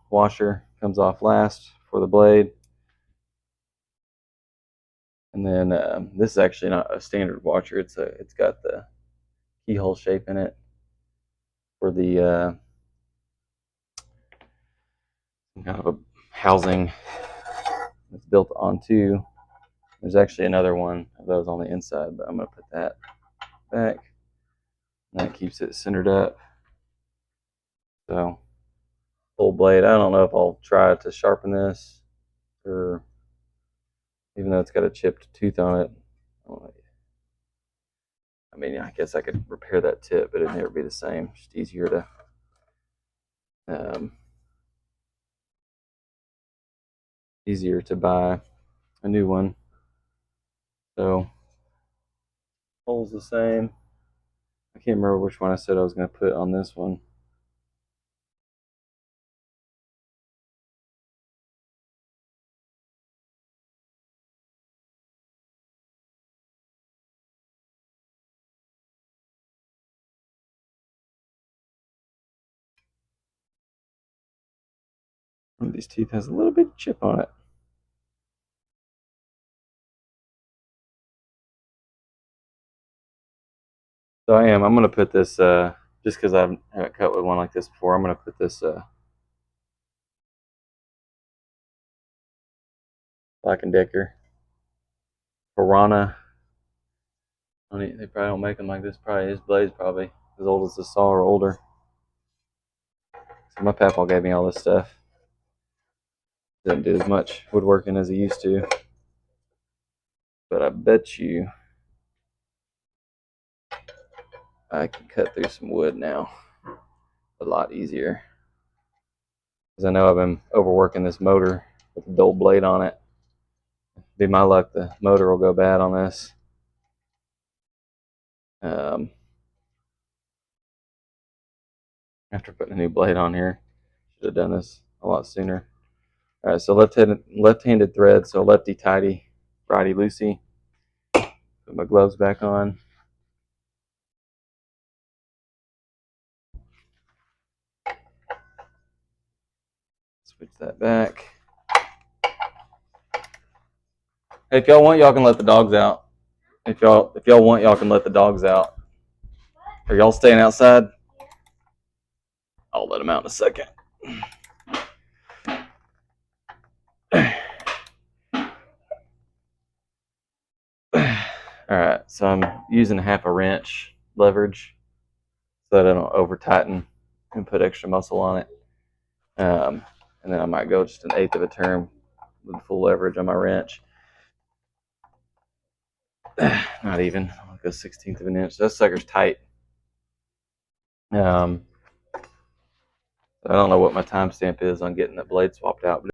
washer comes off last for the blade. And then this is actually not a standard washer. It's got the keyhole shape in it for the kind of a housing that's built onto. There's actually another one of those on the inside, but I'm going to put that back. That keeps it centered up. So, full blade. I don't know if I'll try to sharpen this, or even though it's got a chipped tooth on it. I mean, I guess I could repair that tip, but it'd never be the same. Just easier to buy a new one. So, hole's the same. I can't remember which one I said I was going to put on this one. One of these teeth has a little bit of chip on it. So I'm going to put this, just because I haven't cut with one like this before, I'm going to put this Black & Decker Piranha. They probably don't make them like this. Probably his blade's probably as old as the saw or older. So my papaw gave me all this stuff. Doesn't do as much woodworking as he used to. But I bet you I can cut through some wood now a lot easier. Because I know I've been overworking this motor with a dull blade on it. Be my luck, the motor will go bad on this. After putting a new blade on here, should have done this a lot sooner. All right, so left-handed thread, so lefty tighty, righty loosey. Put my gloves back on. Switch that back. Hey, if y'all want, y'all can let the dogs out. If y'all want, y'all can let the dogs out. Are y'all staying outside? I'll let them out in a second. All right, so I'm using half a wrench leverage so that I don't over tighten and put extra muscle on it. And then I might go just an eighth of a turn with full leverage on my wrench. Not even. I'll go 1/16 of an inch. That sucker's tight. I don't know what my timestamp is on getting that blade swapped out, but